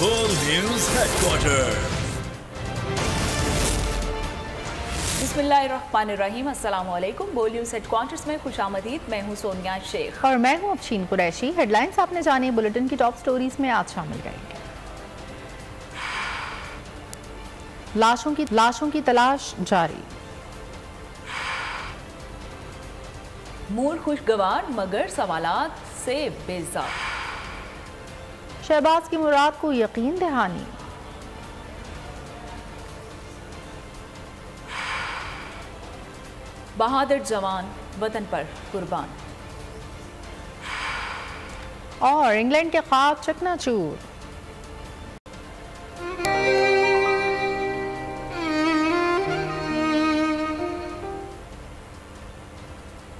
बोल news headquarter. बिस्मिल्लाहिर्रहमानिर्रहीम, अस्सलाम वालेकुम। बोल न्यूज हेडक्वार्टर्स में खुशामदीद। मैं हूँ सोनिया शेख और मैं हूँ अफशीन कुरैशी। हेडलाइंस आपने जानी, बुलेटिन की टॉप स्टोरीज में आज शामिल करेंगे। लाशों की तलाश जारी। मूड खुशगवार मगर सवालात से बेजार। शहबाज की मुराद को यकीन दहानी। बहादुर जवान वतन पर कुर्बान। और इंग्लैंड के ख्वाब चकनाचूर।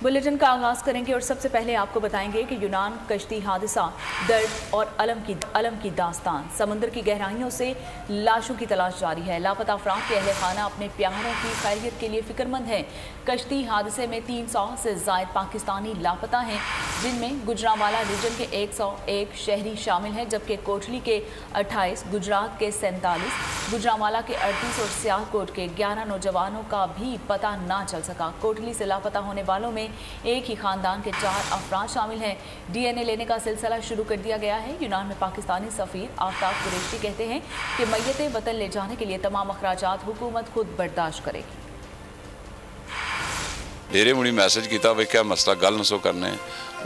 बुलेटिन का आगाज करेंगे और सबसे पहले आपको बताएंगे कि यूनान कश्ती हादसा, दर्द और अलम की दास्तान। समुद्र की गहराइयों से लाशों की तलाश जारी है। लापता अफराद के अहले खाना अपने प्यारों की खैरियत के लिए फिक्रमंद हैं। कश्ती हादसे में 300 से जायद पाकिस्तानी लापता हैं, जिनमें गुजरांवाला रीजन के 101 शहरी शामिल हैं, जबकि कोटली के 28, गुजरात के 47, गुजरांवाला के 38 और सियालकोट के 11 नौजवानों का भी पता ना चल सका। कोटली से लापता होने वालों में एक ही खानदान के 4 अफराद शामिल हैं। डीएनए लेने का सिलसिला शुरू कर दिया गया है। यूनान में पाकिस्तानी सफीर आफ्ताब कुरैशी कहते हैं कि मैयतें वतन ले जाने के लिए तमाम अखराजात हुकूमत खुद बर्दाश्त करेगी। डेरे मुड़ी मैसेज किया भाई क्या मसला गल नसो करने,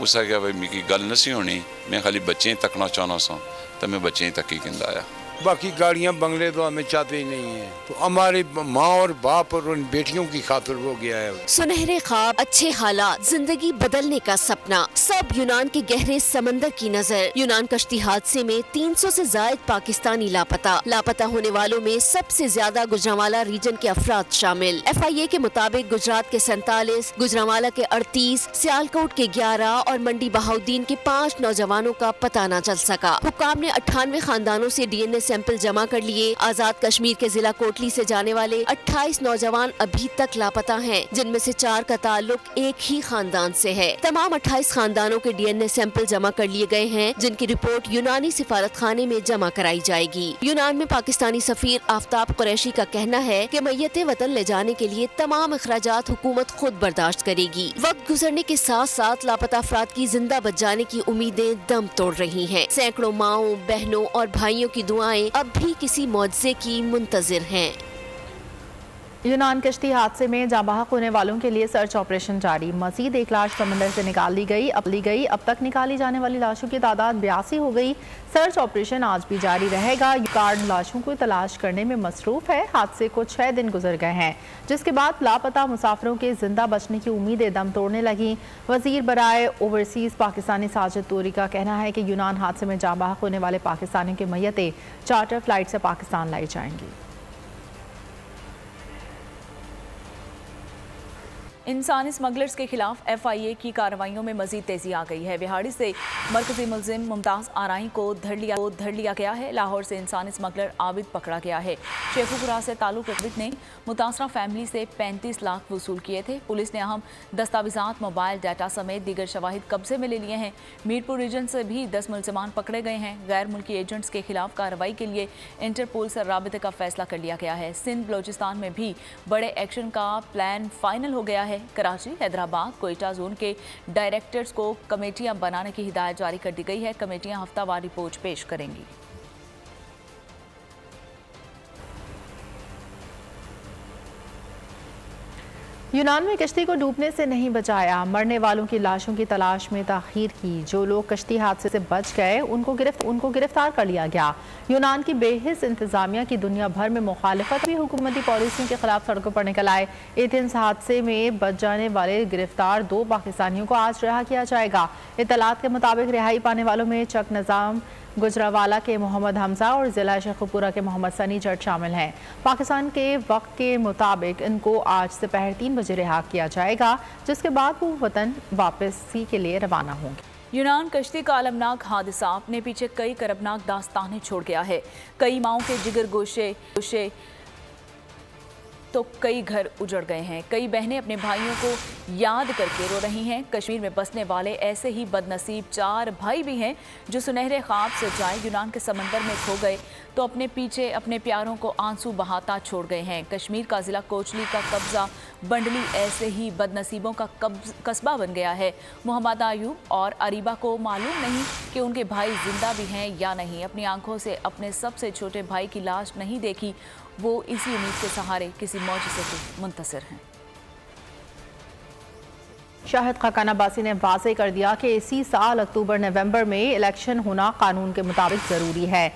उसका क्या भाई मिकी गल नसी होनी, मैं खाली बच्चे तकना चाहना सा, तो मैं बच्चे तक ही कहता आया। बाकी गाड़ियाँ बंगले तो हमें चाहते ही नहीं है, तो हमारे माँ और बाप और उन बेटियों की खातिर हो गया है। सुनहरे ख्वाब, अच्छे हालात, जिंदगी बदलने का सपना, सब यूनान के गहरे समंदर की नजर। यूनान कश्ती हादसे में 300 से जायद पाकिस्तानी लापता। लापता होने वालों में सबसे ज्यादा गुजरांवाला रीजन के अफराद शामिल। FIA के मुताबिक गुजरात के 47, गुजरांवाला के 38, सियालकोट के 11 और मंडी बहाउद्दीन के 5 नौजवानों का पता न चल सका। हुक्काम ने 98 खानदानों से DNA सैंपल जमा कर लिए। आजाद कश्मीर के जिला कोटली से जाने वाले 28 नौजवान अभी तक लापता हैं, जिनमें से 4 का ताल्लुक एक ही खानदान से है। तमाम 28 खानदानों के DNA सैंपल जमा कर लिए गए हैं, जिनकी रिपोर्ट यूनानी सिफारत खाने में जमा कराई जाएगी। यूनान में पाकिस्तानी सफीर आफ्ताब कुरैशी का कहना है कि मैयतें वतन ले जाने के लिए तमाम अखराजात हुकूमत खुद बर्दाश्त करेगी। वक्त गुजरने के साथ साथ लापता अफराद की जिंदा बच जाने की उम्मीदें दम तोड़ रही हैं। सैकड़ों माओं, बहनों और भाइयों की दुआएं अब भी किसी मौजज़े की मुंतजिर हैं। यूनान कश्ती हादसे में जाबाहक होने वालों के लिए सर्च ऑपरेशन जारी। मजीद एक लाश समंदर से निकाल ली गई। अब तक निकाली जाने वाली लाशों की तादाद 82 हो गई। सर्च ऑपरेशन आज भी जारी रहेगा। कार्ड लाशों को तलाश करने में मसरूफ है। हादसे को 6 दिन गुजर गए हैं, जिसके बाद लापता मुसाफिरों के जिंदा बचने की उम्मीदें दम तोड़ने लगी। वजीर बराए ओवरसीज पाकिस्तानी साजिद तूरी का कहना है कि यूनान हादसे में जाबाहक होने वाले पाकिस्तानियों की मैयतें चार्टर फ्लाइट से पाकिस्तान लाई जाएंगी। इंसानी स्मगलर्स के खिलाफ FIA की कार्रवाइयों में मजीद तेजी आ गई है। बिहाड़ी से मरकजी मुलजिम मुमताज़ आराई को धर लिया गया है। लाहौर से इंसानी स्मगलर आबिद पकड़ा गया है। शेखुपुरा से ताल्लुक आबिद ने मुतासरा फैमिली से 35 लाख वसूल किए थे। पुलिस ने अहम दस्तावेजात, मोबाइल डाटा समेत दीगर शवाहिद कब्जे में ले लिए हैं। मीरपुर रीजन से भी 10 मुलजमान पकड़े गए हैं। गैर मुल्की एजेंट्स के खिलाफ कार्रवाई के लिए इंटरपोल से राबिते का फैसला कर लिया गया है। सिंध बलोचिस्तान में भी बड़े एक्शन का प्लान फाइनल हो गया है। कराची, हैदराबाद, कोयटा जोन के डायरेक्टर्स को कमेटियां बनाने की हिदायत जारी कर दी गई है। कमेटियां हफ्तावार रिपोर्ट पेश करेंगी। यूनान में कश्ती को डूबने से नहीं बचाया, मरने वालों की लाशों की तलाश में ताखीर की। जो लोग कश्ती हादसे से बच गए उनको गिरफ्तार कर लिया गया। यूनान की बेहिस इंतजामिया की दुनिया भर में मुखालिफत भी हुकूमती पॉलिसियों के खिलाफ सड़कों पर निकल आए। एथेंस हादसे में बच जाने वाले गिरफ्तार 2 पाकिस्तानियों को आज रिहा किया जाएगा। इत्तलात के मुताबिक रिहाई पाने वालों में चक निज़ाम गुजरावाला के मोहम्मद हमजा और जिला शेखुपुरा के मोहम्मद सनी जट शामिल हैं। पाकिस्तान के वक्त के मुताबिक इनको आज दोपहर 3 बजे रिहा किया जाएगा, जिसके बाद वो वतन वापसी के लिए रवाना होंगे। यूनान कश्ती का अलमनाक हादसा अपने पीछे कई करबनाक दास्तानें छोड़ गया है। कई माओं के जिगर गोशे तो कई घर उजड़ गए हैं। कई बहनें अपने भाइयों को याद करके रो रही हैं। कश्मीर में बसने वाले ऐसे ही बदनसीब 4 भाई भी हैं जो सुनहरे ख्वाब सजाए यूनान के समंदर में खो गए तो अपने पीछे अपने प्यारों को आंसू बहाता छोड़ गए हैं। कश्मीर का जिला कोचली का कब्जा बंडली ऐसे ही बदनसीबों का कस्बा बन गया है। मोहम्मद आयूब और अरीबा को मालूम नहीं कि उनके भाई जिंदा भी हैं या नहीं। अपनी आंखों से अपने सबसे छोटे भाई की लाश नहीं देखी। वो इसी उम्मीद के सहारे किसी मौजज़े के मुंतज़िर हैं। शाहिद खाकान अब्बासी ने वाज़ेह कर दिया कि इसी साल अक्टूबर नवंबर में इलेक्शन होना कानून के मुताबिक ज़रूरी है।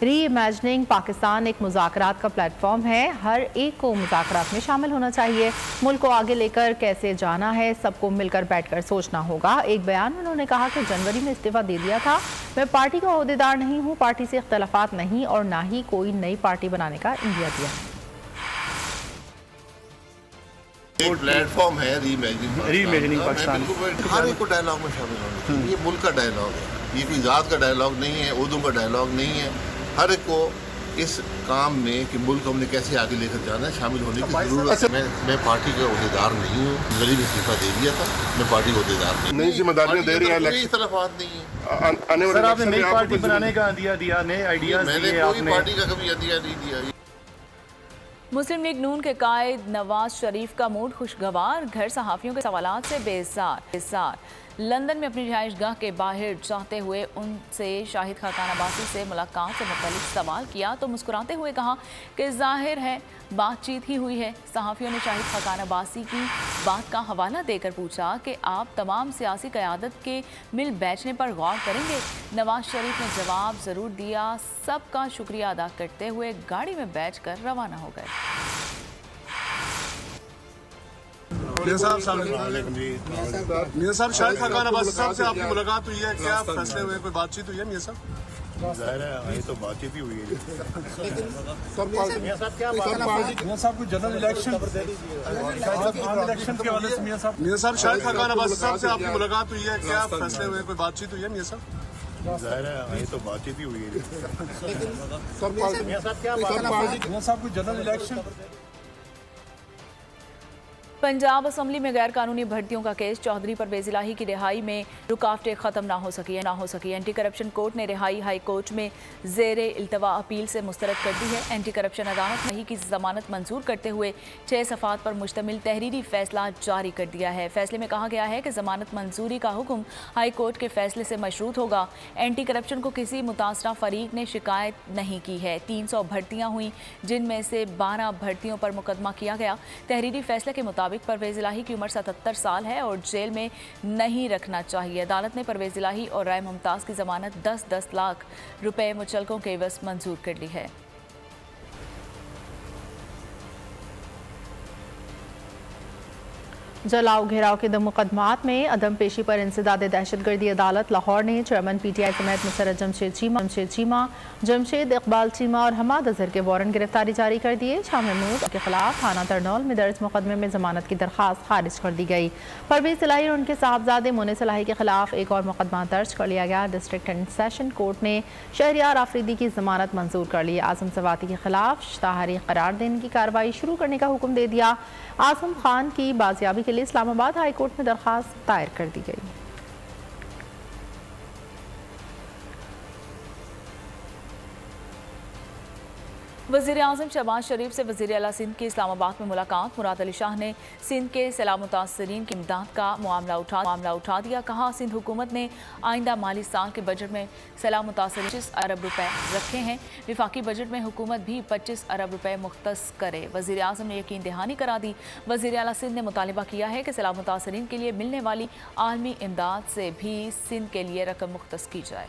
री इमेजिनिंग पाकिस्तान एक मुज़ाकरात का प्लेटफॉर्म है। हर एक को मुज़ाकरात में शामिल होना चाहिए। मुल्क को आगे लेकर कैसे जाना है सबको मिलकर बैठकर सोचना होगा। एक बयान में उन्होंने कहा कि जनवरी में इस्तीफ़ा दे दिया था। मैं पार्टी का ओहदेदार नहीं हूँ, पार्टी से इख्तलाफात नहीं और ना ही कोई नई पार्टी बनाने का इंडिया दिया है। एक प्लेटफॉर्म है रीइमेजिनिंग पाकिस्तान। हर एक को डायलॉग में शामिल होना चाहिए। ये मुल्क का डायलॉग है, ये कोई ज़ात का डायलॉग नहीं है, उर्दू का डायलॉग नहीं है। हर एक को इस काम में कि मुल्क हमने कैसे आगे लेकर जाना है शामिल होने की जरूरत है। मैं पार्टी का ओहदेदार नहीं हूँ। गरीब इस्तीफा दे दिया था, मैं पार्टी का ओहदेदार नहीं। नई जिम्मेदारियां दे रही है, कोई इख्तलाफात नहीं है। सर आपने नई पार्टी बनाने का आइडिया दिया, नए आइडियाज दिए। मैंने कोई पार्टी का कभी आइडिया नहीं दिया। मुस्लिम लीग नून के कायद नवाज शरीफ का मूड खुशगवार। घर सहाफ़ियों के सवालात से बेजार। लंदन में अपनी रिहाइश गाह के बाहर जाते हुए उनसे शाहिद खाकान अब्बासी से मुलाकात से मुताल्लिक सवाल किया तो मुस्कुराते हुए कहा कि जाहिर है बातचीत ही हुई है। सहाफ़ियों ने शाहिद खाकान अब्बासी की बात का हवाला देकर पूछा कि आप तमाम सियासी क़यादत के मिल बैठने पर गौर करेंगे। नवाज शरीफ ने जवाब ज़रूर दिया। सबका शुक्रिया अदा करते हुए गाड़ी में बैठकर रवाना हो गए। मियां साहब शाहिद खाकान अब्बासी साहब से आपकी मुलाकात हुई है, क्या फैसले हुए, कोई बातचीत हुई है मियां साहब? जाहिर है तो बातचीत ही हुई है। मियां साहब को जनरल इलेक्शन के हवाले से मियां साहब शाहिद खाकान अब्बासी साहब से आपकी मुलाकात हुई है, क्या फैसले हुए, कोई बातचीत हुई है मियां साहब? जाहिर है तो बातचीत ही हुई है। मियां साहब को जनरल इलेक्शन। पंजाब असम्बली में गैर कानूनी भर्तियों का केस। चौधरी परवेज इलाही की रिहाई में रुकावटें खत्म ना हो सकी। एंटी करप्शन कोर्ट ने रिहाई हाई कोर्ट में ज़ेरे इल्तवा अपील से मुस्तरद कर दी है। एंटी करप्शन अदालत ने ही की जमानत मंजूर करते हुए 6 सफ़ात पर मुश्तमिल तहरीरी फैसला जारी कर दिया है। फैसले में कहा गया है कि जमानत मंजूरी का हुक्म हाई कोर्ट के फैसले से मशरूत होगा। एंटी करप्शन को किसी मुतासरा फरीक ने शिकायत नहीं की है। 300 भर्तियाँ हुई जिनमें से 12 भर्तियों पर मुकदमा किया गया। तहरीरी फैसले के मुताबिक परवेज इलाही की उम्र 77 साल है और जेल में नहीं रखना चाहिए। अदालत ने परवेज इलाही और राय मुमताज़ की जमानत 10-10 लाख रुपए मुचलकों के एवज मंजूर कर ली है। जलाओ घेराव के 2 मुकदमात में अदम पेशी पर इंसदाद दहशतगर्दी अदालत लाहौर ने चेयरमैन PTI समेत मुसर्रत जमशेद चीमा, जमशेद इकबाल चीमा और हमाद अजहर के वारंट गिरफ्तारी जारी कर दिए। शाह महमूद के खिलाफ थाना तरनौल में दर्ज मुकदमे में जमानत की दरखास्त खारिज कर दी गई। परवेज इलाही और उनके साहबजादे मोनिस इलाही के खिलाफ एक और मुकदमा दर्ज कर लिया गया। डिस्ट्रिक्ट एंड सेशन कोर्ट ने शहरियार आफरीदी की जमानत मंजूर कर ली। आजम सवाती के खिलाफ तारीख करार देने की कार्रवाई शुरू करने का हुक्म दे दिया। आजम खान की बाजियाबी के लिए इस्लामाबाद हाई कोर्ट में दरखास्त दायर कर दी गई। वज़ीर आज़म शहबाज शरीफ से वज़ीर आला सिंध की इस्लामाबाद में मुलाकात। मुराद अली शाह ने सिंध के सैलाब मुतासरीन की इमदाद का मामला उठा दिया। कहा सिंध हुकूमत ने आइंदा माली साल के बजट में सैलाब मुतासरीन 25 अरब रुपए रखे हैं। विफाकी बजट में हुकूमत भी 25 अरब रुपए मुख्तस करे। वज़ीर आज़म ने यकीन दहानी करा दी। वज़ीर आला सिंध ने मुतालिबा किया है कि सैलाब मुतासरीन के लिए मिलने वाली आलमी इमदाद से भी सिंध के लिए रकम मुख्तस की जाए।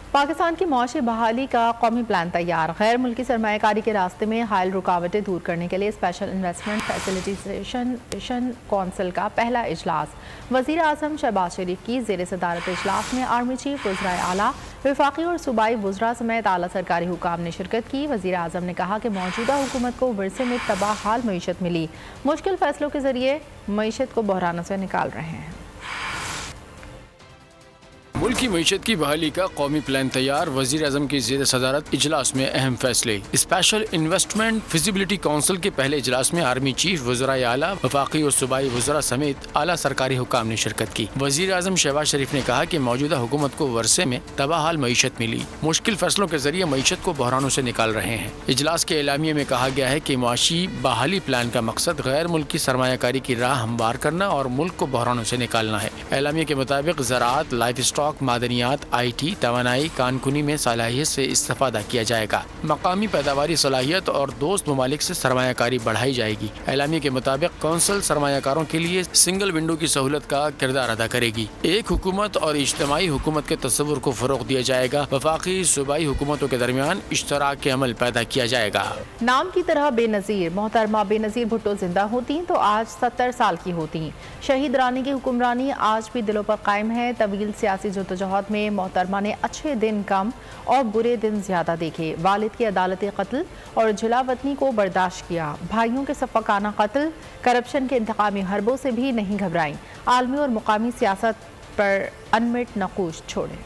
पाकिस्तान की मौशी बहाली का कौमी प्लान तैयार। गैर मुल्की सरमायाकारी के रास्ते में हायल रुकावटें दूर करने के लिए स्पेशल इन्वेस्टमेंट फैसिलिटेशन कौंसिल का पहला इजलास। वज़ीर आज़म शहबाज शरीफ की ज़ेर सदारत इजलास में आर्मी चीफ, वज़राए आला, वफाकी और सूबाई वज़रा समेत आला सरकारी हुकाम ने शिरकत की। वज़ीर आज़म ने कहा कि मौजूदा हुकूमत को विरसे में तबाह हाल मईशत मिली, मुश्किल फैसलों के जरिए मईशत को बहरानों से निकाल रहे हैं। मुल्क की मईशत की बहाली का कौमी प्लान तैयार, वजीर आजम की ज़ेर सदारत इजलास में अहम फैसले। स्पेशल इन्वेस्टमेंट फिजिबिलिटी काउंसिल के पहले इजलास में आर्मी चीफ, वज़राए आला, वफाकी और सूबाई वज़रा समेत आला सरकारी हुकाम ने शिरकत की। वजीर आजम शहबाज शरीफ ने कहा कि मौजूदा हुकूमत को वर्षे में तबाहाल मईशत मिली, मुश्किल फैसलों के जरिए मईशत को बहरानों से निकाल रहे हैं। इजलास के एलामिये में कहा गया है कि मुआशी बहाली प्लान का मकसद गैर मुल्की सरमायाकारी की राह हमवार करना और मुल्क को बहरानों से निकालना है। एलामिये के मुताबिक ज़राअत, लाइफ स्टॉक, मादनियात, IT, तवानाई, कानकुनी में सलाहियत से इस्तेफादा किया जाएगा। मकामी पैदावारी सलाहियत और दोस्त ममालिक से सरमायाकारी बढ़ाई जाएगी। एलामिये के मुताबिक कौंसल सरमायाकारों के लिए सिंगल विंडो की सहूलत का किरदार अदा करेगी। एक हुकूमत और इज्तिमाई हुकूमत के तस्वुर को फरोग दिया जाएगा। वफाकी सूबाई हुकूमतों के दरमियान इश्तराक के अमल पैदा किया जाएगा। नाम की तरह बेनज़ीर, मोहतरमा बेनज़ीर भुट्टो जिंदा होती तो आज 70 साल की होती। शहीद रानी की हुक्मरानी आज भी दिलों पर कायम है। तवील सियासी जद्दोजहद में मोहतरमा ने अच्छे दिन कम और बुरे दिन ज्यादा देखे। वालिद की अदालती कत्ल और जलावतनी को बर्दाश्त किया। भाइयों के सफाकाना कत्ल, करप्शन के इंतकामी हरबों से भी नहीं घबराई। आलमी और मुकामी सियासत पर अनमिट नकूश छोड़े।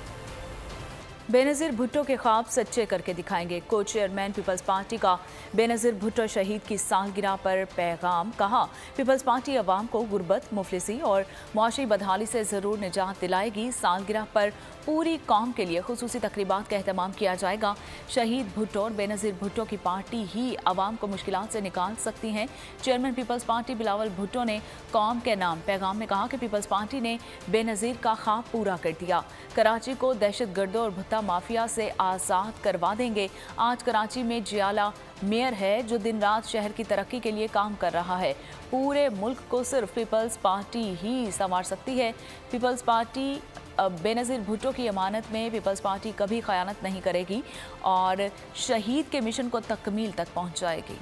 बेनज़ीर भुट्टो के ख्वाब सच्चे करके दिखाएंगे। को चेयरमैन पीपल्स पार्टी का बेनज़ीर भुट्टो शहीद की सालगिरह पर पैगाम। कहा, पीपल्स पार्टी अवाम को गुर्बत, मुफलिसी और मुआशी बदहाली से ज़रूर निजात दिलाएगी। सालगिरह पर पूरी कौम के लिए खुसूसी तकरीबात का एहतमाम किया जाएगा। शहीद भुट्टो और बेनज़ीर भुट्टो की पार्टी ही अवाम को मुश्किलात से निकाल सकती हैं। Chairman Peoples Party Bilawal Bhutto ने कौम के नाम पैगाम में कहा कि पीपल्स पार्टी ने बेनज़ीर का ख्वाब पूरा कर दिया। कराची को दहशतगर्दों और भुट्टा माफिया से आज़ाद करवा देंगे। आज कराची में जियाला मेयर है जो दिन रात शहर की तरक्की के लिए काम कर रहा है। पूरे मुल्क को सिर्फ पीपल्स पार्टी ही संवार सकती है। पीपल्स पार्टी बेनज़ीर भुट्टो की अमानत में पीपल्स पार्टी कभी खयानत नहीं करेगी और शहीद के मिशन को तकमील तक पहुंचाएगी।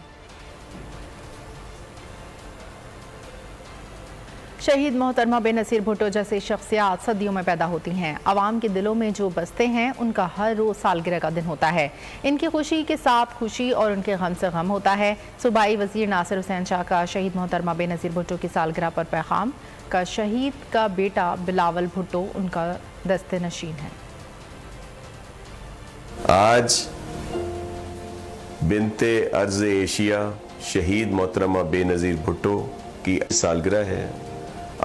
शहीद मोहतरमा बेनज़ीर भुट्टो जैसे शख्सियात सदियों में पैदा होती हैं। आवाम के दिलों में जो बसते हैं उनका हर रोज़ सालगिरह का दिन होता है। इनकी खुशी के साथ खुशी और उनके गम से गम होता है। सूबाई वज़ीर नासिर हुसैन शाह का शहीद मोहतरमा बेनज़ीर भुट्टो की सालगिरह पर पैगाम। का शहीद का बेटा बिलावल भुट्टो उनका दस्ते नशीन है। आज बिनते अर्ज़ एशिया शहीद मोहतरमा बेनज़ीर भुट्टो की सालगिरह है।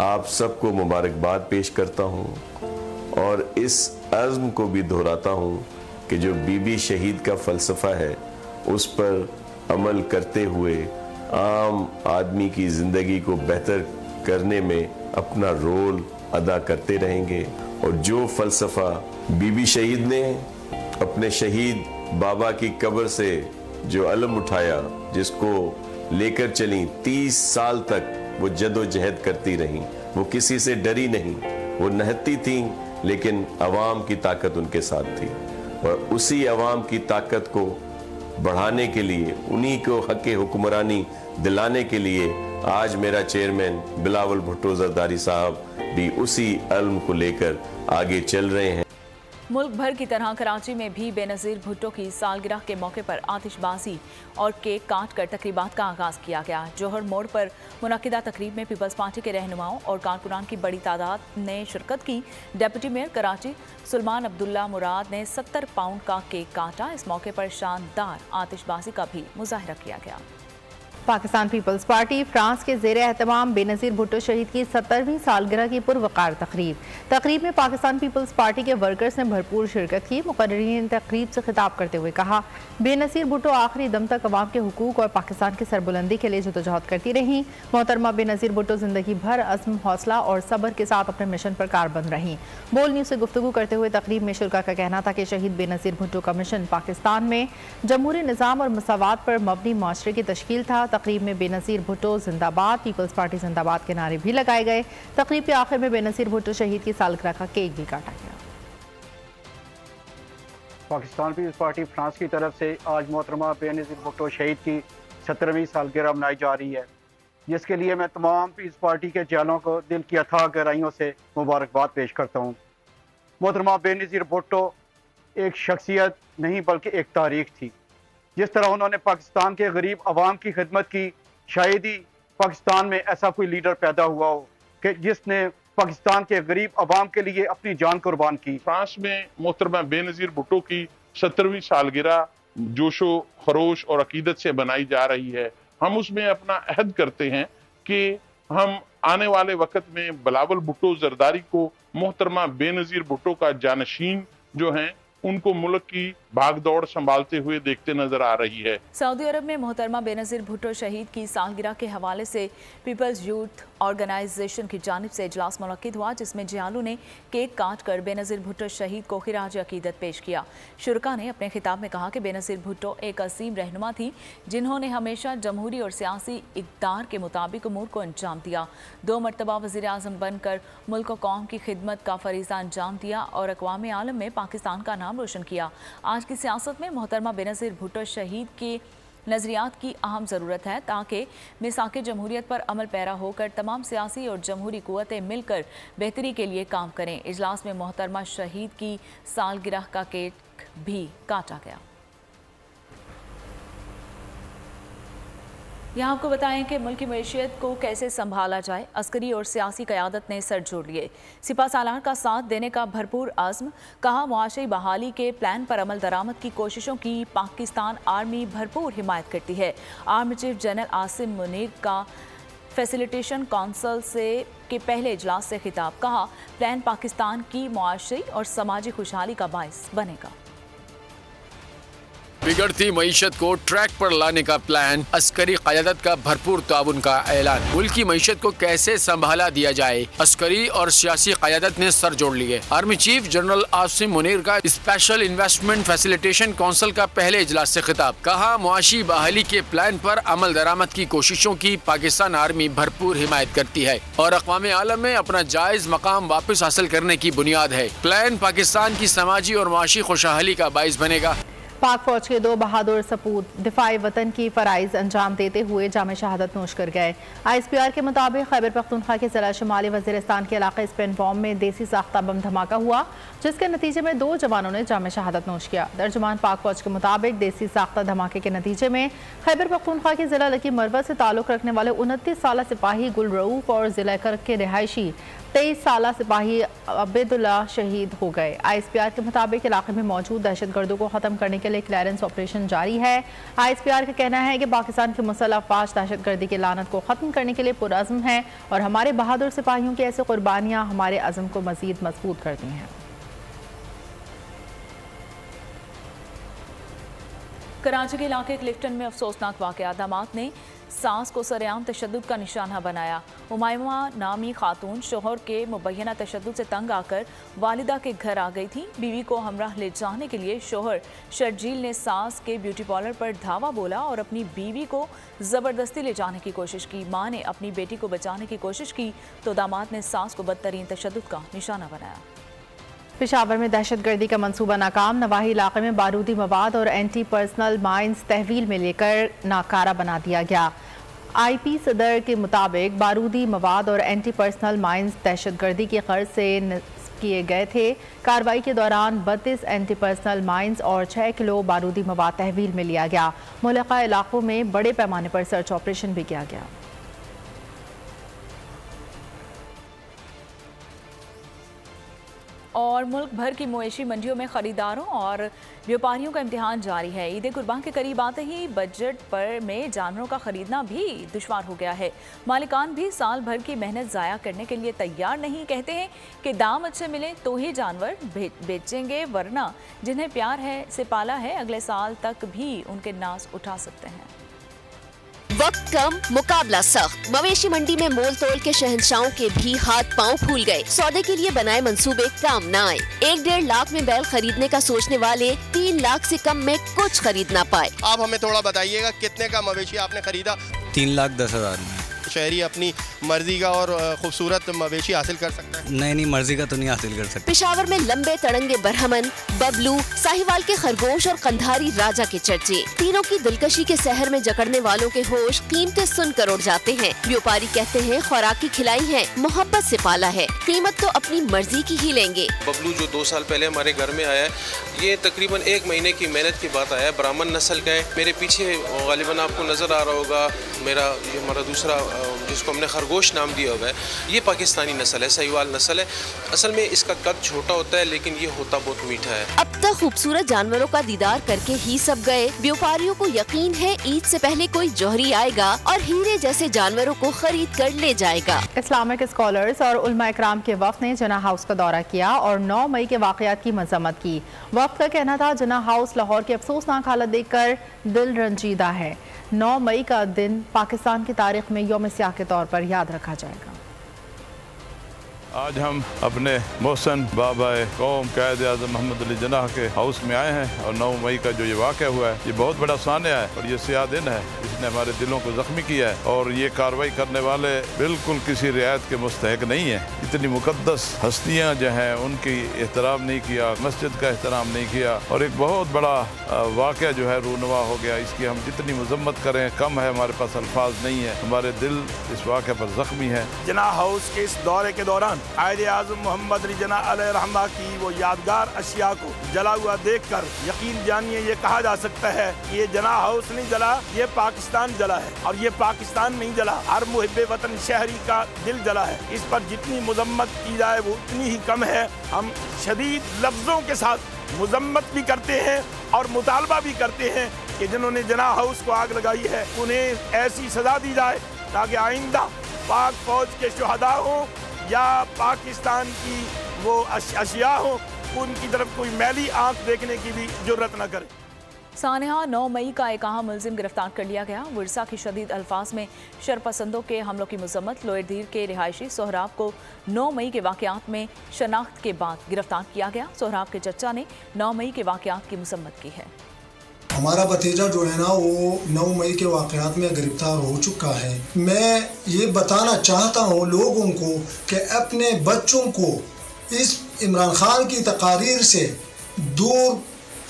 आप सबको मुबारकबाद पेश करता हूँ और इस अज़्म को भी दोहराता हूँ कि जो बीबी शहीद का फ़लसफ़ा है उस पर अमल करते हुए आम आदमी की ज़िंदगी को बेहतर करने में अपना रोल अदा करते रहेंगे। और जो फ़लसफ़ा बीबी शहीद ने अपने शहीद बाबा की कब्र से जो अलम उठाया, जिसको लेकर चली 30 साल तक वो जदोजहद करती रहीं, वो किसी से डरी नहीं, वो नहती थीं लेकिन अवाम की ताकत उनके साथ थी। और उसी अवाम की ताकत को बढ़ाने के लिए, उन्हीं को हक़ हुक्मरानी दिलाने के लिए आज मेरा चेयरमैन बिलावल भुट्टो ज़रदारी साहब भी उसी इल्म को लेकर आगे चल रहे हैं। मुल्क भर की तरह कराची में भी बेनज़ीर भुट्टो की सालगिरह के मौके पर आतिशबाजी और केक काट कर तकरीबात का आगाज़ किया गया। जौहर मोड़ पर मुनक्किदा तकरीब में पीपल्स पार्टी के रहनुमाओं और कारकुनान की बड़ी तादाद ने शिरकत की। डिप्टी मेयर कराची सुलेमान अब्दुल्ला मुराद ने 70 पाउंड का केक काटा। इस मौके पर शानदार आतिशबाजी का भी मुजाहरा किया गया। पाकिस्तान पीपल्स पार्टी फ्रांस के ज़ेर एहतमाम बेनज़ीर भुट्टो शहीद की 70वीं सालगिरह की पुरवकार तकरीब में पाकिस्तान पीपल्स पार्टी के वर्कर्स ने भरपूर शिरकत की। मुकर्रीरीन ने तकरीब से खिताब करते हुए कहा, बेनज़ीर भुट्टो आखिरी दम तक अवाम के हुकूक और पाकिस्तान की सरबुलंदी के लिए जदोजहद करती रहीं। मोहतरमा बेनज़ीर भुट्टो जिंदगी भर अज़्म, हौसला और सब्र के साथ अपने मिशन पर कारबंद रहीं। बोल न्यूज़ से गुफ्तगू करते हुए तकरीब में शुरका का कहना था कि शहीद बेनज़ीर भुट्टो का मिशन पाकिस्तान में जमहूरी निज़ाम और मसावात पर मबनी माशरे की तश्कील था। तकरीब में बेनज़ीर भुट्टो जिंदाबाद, पीपल्स पार्टी जिंदाबाद के नारे भी लगाए गए। तकरीब के आखिर में बेनज़ीर भुट्टो शहीद की सालगिरह का केक भी काटा गया। पाकिस्तान पीपल्स पार्टी फ्रांस की तरफ से आज मोहतरमा बेनज़ीर भुट्टो शहीद की 70वीं सालगिरह मनाई जा रही है, जिसके लिए मैं तमाम पीपल्स पार्टी के जालों को दिल की अथाह गहराइयों से मुबारकबाद पेश करता हूँ। मोहतरमा बेनज़ीर भुट्टो एक शख्सियत नहीं बल्कि एक तारीख थी। जिस तरह उन्होंने पाकिस्तान के गरीब आवाम की खिदमत की, शायद ही पाकिस्तान में ऐसा कोई लीडर पैदा हुआ हो कि जिसने पाकिस्तान के गरीब अवाम के लिए अपनी जान कुर्बान की। फ्रांस में मोहतरमा बेनज़ीर भुट्टो की 17वीं सालगिरह जोशो खरोश और अकीदत से बनाई जा रही है। हम उसमें अपना अहद करते हैं कि हम आने वाले वक्त में बिलावल भुट्टो जरदारी को मोहतरमा बेनज़ीर भुट्टो का जानशीन जो हैं उनको मुल्क की भागदौड़ संभालते हुए देखते नजर आ रही है। सऊदी अरब में मोहतरमा बेनज़ीर भुट्टो शहीद की सालगिरह के हवाले से पीपल्स यूथ ऑर्गेनाइजेशन की जानिब से इजलास मुनक्किद हुआ, जिसमें जियालू ने केक काट कर बेनज़ीर भुट्टो शहीद को खिराज अकीदत पेश किया। शुरका ने अपने खिताब में कहा कि बेनज़ीर भुट्टो एक असीम रहनुमा थी, जिन्होंने हमेशा जमहूरी और सियासी इक़्तिदार के मुताबिक उमूर को अंजाम दिया। 2 मरतबा वज़ीर आज़म बनकर मुल्क और कौम की खिदमत का फरीज़ा अंजाम दिया और अक़वाम आलम में पाकिस्तान का नाम रोशन किया। आज की सियासत में मोहतरमा बेनज़ीर भुट्टो शहीद के नज़रियात की अहम ज़रूरत है, ताकि मिसाक़े जमहूरियत पर अमल पैरा होकर तमाम सियासी और जमहूरी क़ुव्वतें मिलकर बेहतरी के लिए काम करें। इजलास में मोहतरमा शहीद की सालगिरह का केक भी काटा गया। यहाँ आपको बताएं कि मुल्क की मईशत को कैसे संभाला जाए, अस्करी और सियासी क़यादत ने सर जोड़ लिए। सिपा सालार का साथ देने का भरपूर आज़्म, कहा मुआशी बहाली के प्लान पर अमल दरामद की कोशिशों की पाकिस्तान आर्मी भरपूर हिमायत करती है। Army chief general Asim Munir का फैसिलिटेशन काउंसिल के पहले इजलास से खिताब, कहा प्लान पाकिस्तान की मुआशी और समाजी खुशहाली का बाइस बनेगा। बिगड़ती मईशत को ट्रैक पर लाने का प्लान, अस्करी क़यादत का भरपूर ताउन का ऐलान। मुल्क की मईशत को कैसे संभाला दिया जाए, अस्करी और सियासी क़यादत ने सर जोड़ लिए। Army chief general Asim Munir का स्पेशल इन्वेस्टमेंट फैसिलिटेशन काउंसिल का पहले इजलास से खिताब, कहा मुआशी बहाली के प्लान पर अमल दरामद की कोशिशों की पाकिस्तान आर्मी भरपूर हिमायत करती है और अक़वाम आलम में अपना जायज मकाम वापस हासिल करने की बुनियाद है। प्लान पाकिस्तान की समाजी और मुआशी खुशहाली का बाइस बनेगा। पाक फौज के 2 बहादुर सपूत दिफाई वतन की फ़राइज़ अंजाम देते हुए जामे शहादत नोश कर गए। ISPR के मुताबिक खैबर पख्तूनख्वा के ज़िला शुमाली वज़ीरिस्तान के इलाके स्पेनबॉम में देसी साख्ता बम धमाका हुआ, जिसके नतीजे में 2 जवानों ने जामे शहादत नोश किया। तर्जुमान पाक फौज के मुताबिक देसी साख्ता धमाके के नतीजे में खैबर पख्तूनख्वा के ज़िला लकी मरवा से ताल्लुक़ रखने वाले 29 साला सिपाही गुल रऊफ़ और ज़िला कर्क के रिहायशी 23 साला सिपाही अब्दुल्ला शहीद हो गए। ISPR के मुताबिक इलाके में मौजूद दहशतगर्दों को ख़त्म करने के लिए क्लियरेंस ऑपरेशन जारी है। ISPR का कहना है कि पाकिस्तान के मुसल्लह अफ़वाज दहशतगर्दी की लानत को ख़त्म करने के लिए पुरअज़्म है और हमारे बहादुर सिपाहियों की ऐसी कुर्बानियाँ हमारे अज़्म को मज़ीद मजबूत करती हैं। कराची के इलाके क्लिफ्टन में अफसोसनाक वाक़या, दामाद ने सास को सरेआम तशद्दुद का निशाना बनाया। उमायमा नामी खातून शोहर के मुबैना तशद्दुद से तंग आकर वालिदा के घर आ गई थी। बीवी को हमराह ले जाने के लिए शोहर शर्जील ने सास के ब्यूटी पार्लर पर धावा बोला और अपनी बीवी को ज़बरदस्ती ले जाने की कोशिश की। माँ ने अपनी बेटी को बचाने की कोशिश की तो दामाद ने सास को बदतरीन तशद्दुद का निशाना बनाया। पेशावर में दहशतगर्दी का मंसूबा नाकाम, नवाही इलाके में बारूदी मवाद और एंटी पर्सनल माइंस तहवील में लेकर नाकारा बना दिया गया। IP सदर के मुताबिक बारूदी मवाद और एंटी पर्सनल माइंस दहशतगर्दी की गर्ज से किए गए थे। कार्रवाई के दौरान 32 एंटी पर्सनल माइंस और 6 किलो बारूदी मवाद तहवील में लिया गया। मुल्का इलाकों में बड़े पैमाने पर सर्च ऑपरेशन भी किया गया। और मुल्क भर की मवेशी मंडियों में खरीदारों और व्यापारियों का इम्तिहान जारी है। ईद कुर्बान के करीब आते ही बजट पर में जानवरों का खरीदना भी दुश्वार हो गया है। मालिकान भी साल भर की मेहनत ज़ाया करने के लिए तैयार नहीं। कहते हैं कि दाम अच्छे मिले तो ही जानवर बेचेंगे, वरना जिन्हें प्यार है से पाला है अगले साल तक भी उनके नाज उठा सकते हैं। वक्त कम, मुकाबला सख्त। मवेशी मंडी में मोल तोल के शहंशाहों के भी हाथ पांव फूल गए। सौदे के लिए बनाए मंसूबे काम न आए। 1-1.5 लाख में बैल खरीदने का सोचने वाले 3 लाख से कम में कुछ खरीद ना पाए। आप हमें थोड़ा बताइएगा कितने का मवेशी आपने खरीदा? 3,10,000 में। शहरी अपनी मर्जी का और खूबसूरत मवेशी हासिल कर सकता है? नहीं, मर्जी का तो नहीं हासिल कर सकता। पेशावर में लंबे तड़ंगे बरहमन, बबलू, साहिवाल के खरगोश और कंधारी राजा के चर्चे। तीनों की दिलकशी के शहर में जकड़ने वालों के होश कीमतें सुनकर उड़ जाते हैं। व्यापारी कहते हैं खुराक की खिलाई है, मोहब्बत से पाला है, कीमत तो अपनी मर्जी की ही लेंगे। बबलू जो 2 साल पहले हमारे घर में आया, ये तकरीबन 1 महीने की मेहनत की बात आया। ब्राह्मण नस्ल का है। मेरे पीछे गालिबन आपको नजर आ रहा होगा मेरा ये हमारा दूसरा जिसको हमने खरगोश नाम दिया हुआ है, ये पाकिस्तानी नस्ल है, साहिवाल नस्ल है। असल में इसका कद छोटा होता है लेकिन ये होता बहुत मीठा है। अब तक खूबसूरत जानवरों का दीदार करके ही सब गए। व्यापारियों को यकीन है ईद से पहले कोई जौहरी आएगा और हीरे जैसे जानवरों को खरीद कर ले जाएगा। इस्लामिक स्कॉलर्स और उलमा इकराम के वफ्द ने जिन्ना हाउस का दौरा किया और 9 मई के वाक़यात की मजम्मत की। वफ्द का कहना था जिन्ना हाउस लाहौर की अफसोसनाक हालत देखकर दिल रंजीदा है। 9 मई का दिन पाकिस्तान की तारीख में यौम स्याह के तौर पर याद रखा जाएगा। आज हम अपने मोहसन बाबा कौम कायद आज़म मोहम्मद अली जिन्ना के हाउस में आए हैं और 9 मई का जो ये वाक़या हुआ है, ये बहुत बड़ा सानिया है और ये स्याह दिन है, इसने हमारे दिलों को ज़ख्मी किया है और ये कार्रवाई करने वाले बिल्कुल किसी रियायत के मुस्तहक नहीं है। इतनी मुकद्दस हस्तियाँ जो हैं उनकी एहतराम नहीं किया, मस्जिद का एहतराम नहीं किया और एक बहुत बड़ा वाक़या जो है रूनवा हो गया। इसकी हम जितनी मजम्मत करें कम है, हमारे पास अल्फाज नहीं है, हमारे दिल इस वाक़े पर ज़ख्मी है। जिन्ना हाउस के इस दौरे के दौरान कायद आज़म मोहम्मद अली जिन्ना अलैहिर्रहमा की वो यादगार अशिया को जला हुआ देखकर यकीन जानिए ये कहा जा सकता है कि ये जिन्ना हाउस नहीं जला, ये पाकिस्तान जला है और ये पाकिस्तान नहीं जला, हर मुहिब्बे वतन शहरी का दिल जला है। इस पर जितनी मजम्मत की जाए वो उतनी ही कम है। हम शदीद लफ्ज़ों के साथ मजम्मत भी करते हैं और मुतालबा भी करते हैं कि जिन्होंने जिन्ना हाउस को आग लगाई है उन्हें ऐसी सजा दी जाए ताकि आइंदा पाक फौज के शुहदा हो या पाकिस्तान की वो अशिया हो, उनकी तरफ कोई मैली आंख देखने की भी जुर्रत न करे। सानिहा 9 मई का एक अहम मुलजिम गिरफ्तार कर लिया गया। वर्सा की शदीद अल्फाज में शरपसंदों के हमलों की मजम्मत। लोअर दीर के रिहायशी सोहराब को 9 मई के वाक़यात में शनाख्त के बाद गिरफ्तार किया गया। सोहराब के चचा ने 9 मई के वाक़यात की मजम्मत की है। हमारा भतीजा जो है ना वो 9 मई के वाक़यात में गिरफ्तार हो चुका है। मैं ये बताना चाहता हूँ लोगों को कि अपने बच्चों को इस इमरान खान की तकारीर से दूर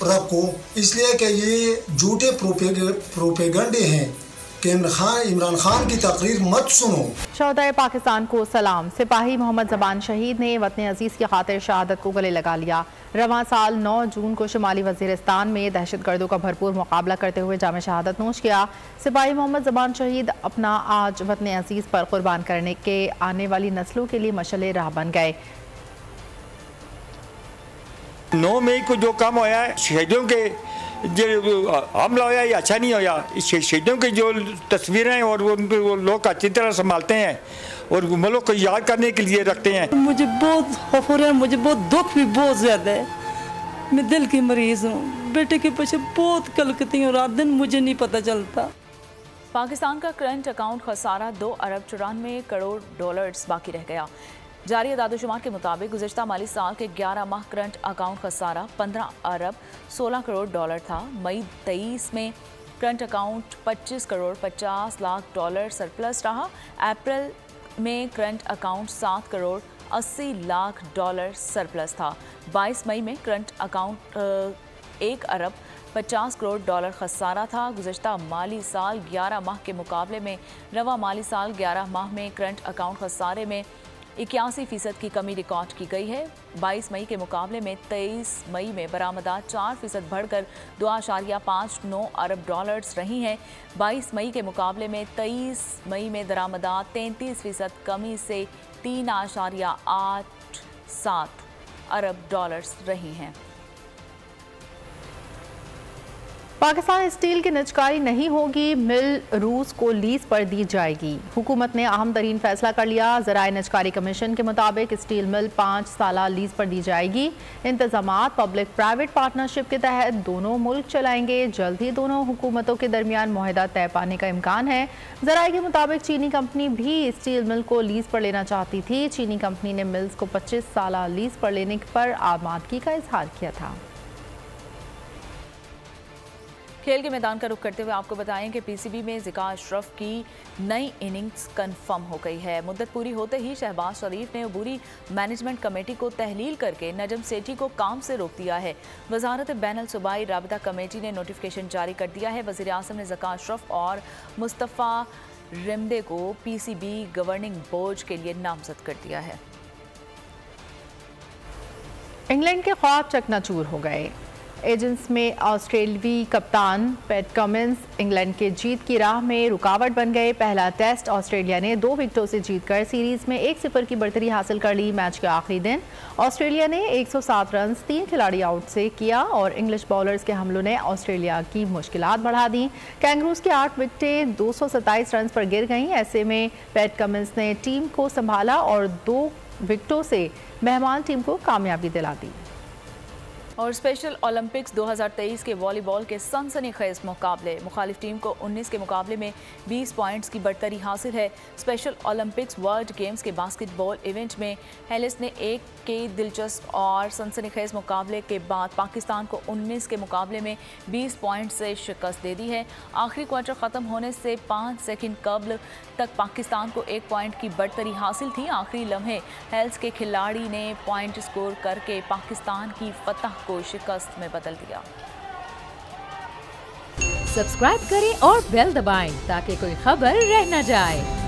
रखो, इसलिए कि ये झूठे प्रोपेगंडे हैं कि इमरान खान की तकरीर मत सुनो। शोहदाए पाकिस्तान को सलाम। सिपाही मोहम्मद ज़बान शहीद ने वतन अजीज़ की खातिर शहादत को गले लगा लिया। रवां साल 9 जून को शुमाली वज़ीरिस्तान में दहशतगर्दों का भरपूर मुकाबला करते हुए जाम शहादत नोश किया। सिपाही मोहम्मद ज़बान शहीद अपना आज वतन अजीज़ पर कुर्बान करने के आने वाली नस्लों के लिए मशअले राह बन गए। 9 मई को जो काम होया है शहीदों के जो हमला होया ये अच्छा नहीं होया। शहीदों की जो तस्वीरें और वो लोग अच्छी तरह संभालते हैं और मुल्क को याद करने के लिए रखते हैं। मुझे बहुत खौफ हो रहा है, मुझे बहुत दुख भी बहुत ज़्यादा है। मैं दिल की मरीज़ हूँ, बेटे के पीछे बहुत कलकती हूँ, रात दिन मुझे नहीं पता चलता। पाकिस्तान का करंट अकाउंट खसारा 2 अरब 94 करोड़ डॉलर्स बाकी रह गया। जारी अदादोशुमार के मुताबिक गुज़िश्ता माली साल के 11 माह करंट अकाउंट खसारा 15 अरब 16 करोड़ डॉलर था। मई 23 में current account 25 crore 50 lakh dollar surplus रहा। अप्रैल में current account 7 crore 80 lakh dollar surplus था। 22 मई में करंट अकाउंट 1 अरब 50 करोड़ डॉलर खसारा था। गुज़िश्ता माली साल 11 माह के मुकाबले में रवा माली साल 11 माह में करंट अकाउंट खसारे में 81% की कमी रिकॉर्ड की गई है। 22 मई के मुकाबले में 23 मई में बरामदात 4% बढ़कर 2.59 अरब डॉलर्स रही हैं। 22 मई के मुकाबले में 23 मई में दरामदात 33% कमी से 3.87 अरब डॉलर्स रही हैं। पाकिस्तान स्टील की निजकारी नहीं होगी, मिल रूस को लीज पर दी जाएगी। हुकूमत ने अहम तरीन फैसला कर लिया। ज़राए निजकारी कमीशन के मुताबिक स्टील मिल 5 साला लीज पर दी जाएगी। इंतजामात पब्लिक प्राइवेट पार्टनरशिप के तहत दोनों मुल्क चलाएंगे। जल्द ही दोनों हुकूमतों के दरमियान मुआहदा तय पाने का इम्कान है। ज़राए के मुताबिक चीनी कंपनी भी स्टील मिल को लीज पर लेना चाहती थी। चीनी कंपनी ने मिल्स को 25 साला लीज पर लेने पर आमादगी का इजहार किया था। खेल के मैदान का रुख करते हुए आपको बताएं कि पीसीबी में ज़िका अशरफ की नई इनिंग्स कंफर्म हो गई है। मुद्दत पूरी होते ही शहबाज शरीफ ने अबूरी मैनेजमेंट कमेटी को तहलील करके नजम सेठी को काम से रोक दिया है। वजारत बैनुल सूबाई राबिता कमेटी ने नोटिफिकेशन जारी कर दिया है। वज़ीर आज़म ने ज़िका अशरफ और मुस्तफ़ा रिमदे को पीसीबी गवर्निंग बोर्ड के लिए नामजद कर दिया है। इंग्लैंड के ख्वाब चकनाचूर हो गए। एजेंट्स में ऑस्ट्रेलियावी कप्तान पैट कमिंस इंग्लैंड के जीत की राह में रुकावट बन गए। पहला टेस्ट ऑस्ट्रेलिया ने 2 विकेटों से जीतकर सीरीज में 1-0 की बढ़तरी हासिल कर ली। मैच के आखिरी दिन ऑस्ट्रेलिया ने 107 रन 3 खिलाड़ी आउट से किया और इंग्लिश बॉलर्स के हमलों ने ऑस्ट्रेलिया की मुश्किलात बढ़ा दी। कैंगरूज की 8 विकेटें 227 रन पर गिर गईं। ऐसे में पैट कमिंस ने टीम को संभाला और 2 विकेटों से मेहमान टीम को कामयाबी दिला दी। और स्पेशल ओलंपिक्स 2023 के वॉलीबॉल के सनसनीखेज मुकाबले, मुखालिफ टीम को 19 के मुकाबले में 20 पॉइंट्स की बढ़तरी हासिल है। स्पेशल ओलंपिक्स वर्ल्ड गेम्स के बास्केटबॉल इवेंट में हेलिस ने एक के दिलचस्प और सनसनीखेज मुकाबले के बाद पाकिस्तान को 19 के मुकाबले में 20 पॉइंट से शिकस्त दे दी है। आखिरी क्वार्टर ख़त्म होने से 5 सेकंड कबल तक पाकिस्तान को 1 पॉइंट की बढ़तरी हासिल थी। आखिरी लम्हे हेल्स के खिलाड़ी ने पॉइंट स्कोर करके पाकिस्तान की फतह को शिकस्त में बदल दिया। सब्सक्राइब करें और बेल दबाएं ताकि कोई खबर रह न जाए।